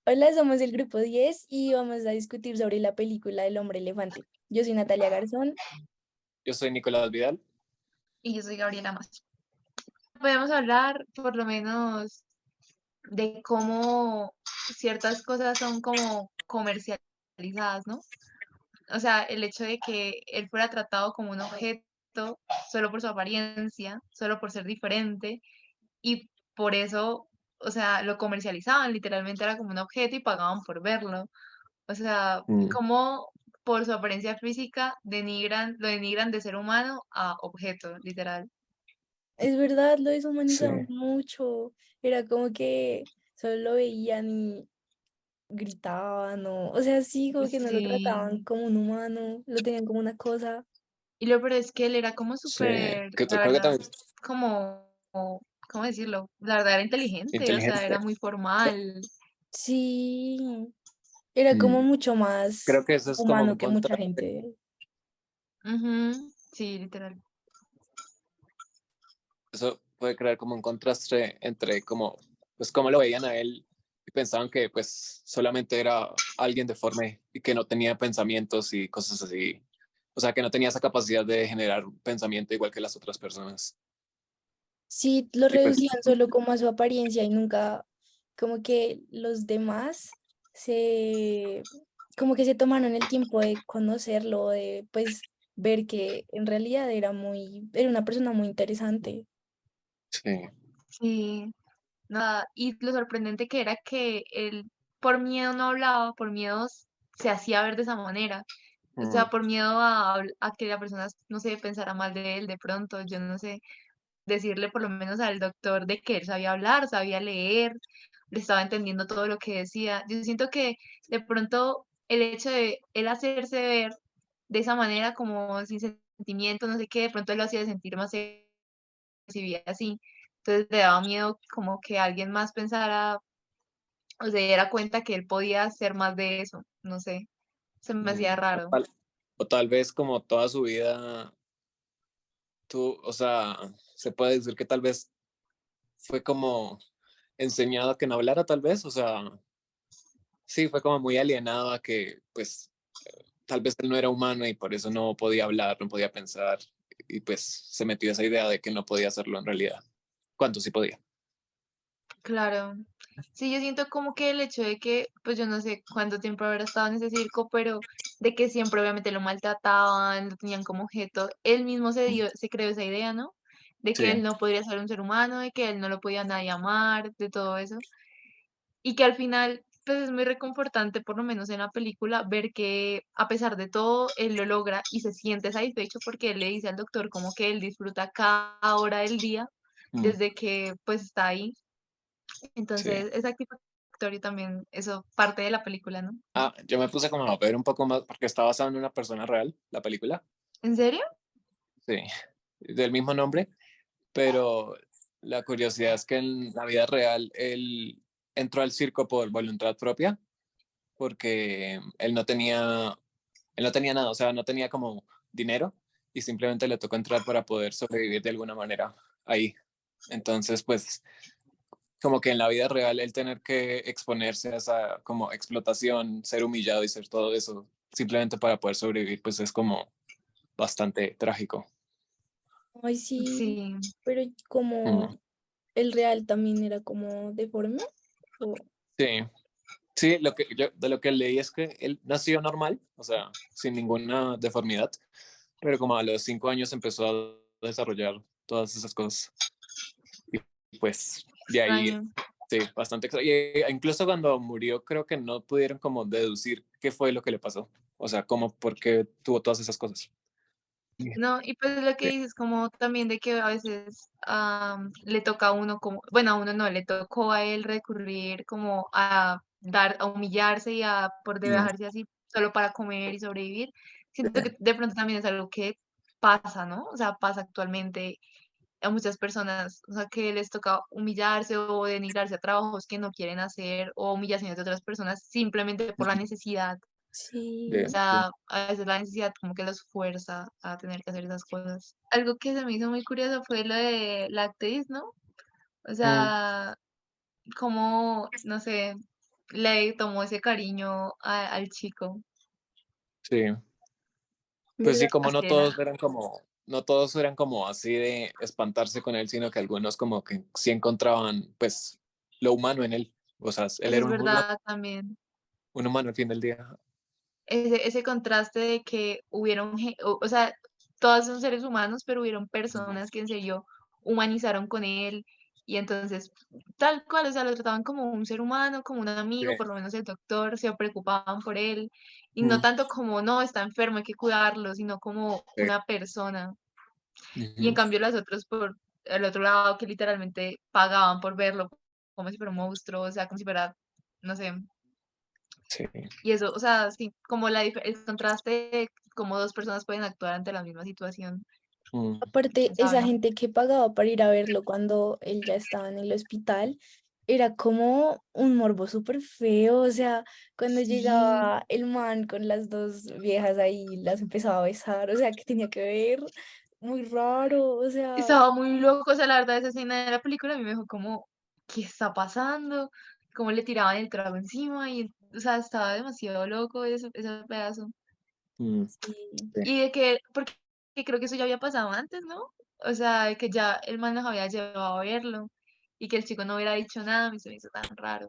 Hola, somos el grupo 10 y vamos a discutir sobre la película El hombre elefante. Yo soy Natalia Garzón. Yo soy Nicolás Vidal. Y yo soy Gabriela Más. Podemos hablar por lo menos de cómo ciertas cosas son como comercializadas, ¿no? O sea, el hecho de que él fuera tratado como un objeto solo por su apariencia, solo por ser diferente, y por eso, o sea, lo comercializaban, literalmente era como un objeto y pagaban por verlo. O sea, Mm, como por su apariencia física lo denigran de ser humano a objeto, literal. Es verdad, lo sí, deshumanizaban mucho. Era como que solo lo veían y gritaban, o sea, sí, como que no lo trataban Sí. como un humano, lo tenían como una cosa. Y lo peor es que él era como sí. súper, la Creo que verdad, también es como, ¿cómo decirlo? La verdad era inteligente, o sea, era inteligente. muy formal. Sí, era como Mm, mucho más Creo que eso es como humano un que mucha contraste. gente. Ujú, sí, literal. Eso puede crear como un contraste entre como, pues cómo lo veían a él y pensaban que pues solamente era alguien deforme y que no tenía pensamientos y cosas así. O sea, que no tenía esa capacidad de generar un pensamiento igual que las otras personas. Sí, lo Y pues reducían solo como a su apariencia y nunca, como que los demás se, como que se tomaron el tiempo de conocerlo, de pues ver que en realidad era una persona muy interesante. sí, Sí, nada. Y lo sorprendente que era que él por miedo no hablaba, por miedo se hacía ver de esa manera. O mm, sea, por miedo a que la persona, no sé, pensara mal de él de pronto, yo no sé, decirle por lo menos al doctor de que él sabía hablar, sabía leer, le estaba entendiendo todo lo que decía. Yo siento que de pronto el hecho de él hacerse ver de esa manera como sin sentimiento, no sé qué, de pronto lo hacía sentir más se vivía así. Entonces le daba miedo como que alguien más pensara o se diera cuenta que él podía hacer más de eso, no sé, se me hacía o raro. o tal vez como toda su vida, o sea, se puede decir que tal vez fue como enseñado a que no hablara, tal vez, o sea, sí, fue como muy alienado a que, pues, tal vez él no era humano y por eso no podía hablar, no podía pensar, y pues se metió esa idea de que no podía hacerlo en realidad, cuánto sí podía. Claro. Sí, yo siento como que el hecho de que, pues yo no sé cuánto tiempo habrá estado en ese circo, pero de que siempre obviamente lo maltrataban, lo tenían como objeto, él mismo se creó esa idea, ¿no? De Sí, que él no podría ser un ser humano, de que él no lo podía nadie amar, de todo eso. Y que al final, pues es muy reconfortante, por lo menos en la película, ver que a pesar de todo, él lo logra y se siente satisfecho porque él le dice al doctor como que él disfruta cada hora del día mm, desde que pues está ahí. sí. Entonces, es satisfactorio también, eso parte de la película, ¿no? Ah, yo me puse como a ver un poco más, porque está basado en una persona real, la película, ¿En serio? sí, del mismo nombre, pero la curiosidad es que en la vida real él entró al circo por voluntad propia, porque él no tenía nada, o sea, no tenía como dinero y simplemente le tocó entrar para poder sobrevivir de alguna manera ahí. Entonces, pues, como que en la vida real el tener que exponerse a esa como explotación, ser humillado y ser todo eso, simplemente para poder sobrevivir, pues es como bastante trágico. Ay, sí, Sí. pero como Mm. el real también era como deforme. o- Sí, sí, lo que yo de lo que leí es que él nació normal, o sea, sin ninguna deformidad, pero como a los 5 años empezó a desarrollar todas esas cosas. Y pues de ahí, Extraño. sí, bastante extraño. Y incluso cuando murió, creo que no pudieron como deducir qué fue lo que le pasó. O sea, cómo, por qué tuvo todas esas cosas. No, y pues lo que Sí, dices, como también de que a veces le toca a uno como, bueno, a uno no, le tocó a él recurrir como a dar, a humillarse y a por mm, debajarse así solo para comer y sobrevivir. Siento sí, que de pronto también es algo que pasa, ¿no? O sea, pasa actualmente a muchas personas, o sea, que les toca humillarse o denigrarse a trabajos que no quieren hacer o humillaciones de otras personas simplemente por la necesidad. O Sí, sí, sea, a veces la necesidad como que los fuerza a tener que hacer esas cosas. Algo que se me hizo muy curioso fue lo de la actriz, ¿no? O mm, sea, como, no sé, le tomó ese cariño al chico. Sí. Pues sí, ¿Verdad? como Así era. no todos eran como así de espantarse con él, sino que algunos como que sí encontraban pues lo humano en él. O sea, él Eso era es verdad también. un humano al fin del día. Ese contraste de que hubieron, o sea, todos son seres humanos, pero hubieron Ujú. personas que en serio humanizaron con él y entonces, tal cual, o sea, lo trataban como un ser humano, como un Sí. amigo, por lo menos el doctor, se preocupaban por él y no Mm, tanto como, no, está enfermo, hay que cuidarlo, sino como sí. una persona. Y en Ujú. cambio las otras por el otro lado que literalmente pagaban por verlo como si fuera un monstruo, o sea, como si fuera, no sé, Sí. y eso, o sea, sí, como el contraste de cómo dos personas pueden actuar ante la misma situación, Mm, Aparte, quién esa sabe. gente que pagaba para ir a verlo cuando él ya estaba en el hospital, era como un morbo súper feo. O sea, cuando Sí, llegaba el man con las dos viejas ahí, las empezaba a besar. O sea, que tenía que ver, muy raro. O sea, estaba muy loco, o sea, la verdad esa escena de la película a mí me dejó como, ¿qué está pasando? Cómo le tiraban el trago encima y, o sea, estaba demasiado loco ese pedazo. mm, sí. sí. Y de que, porque creo que eso ya había pasado antes, ¿no? O sea, de que ya el man los había llevado a verlo y que el chico no hubiera dicho nada, a mí se me hizo tan raro.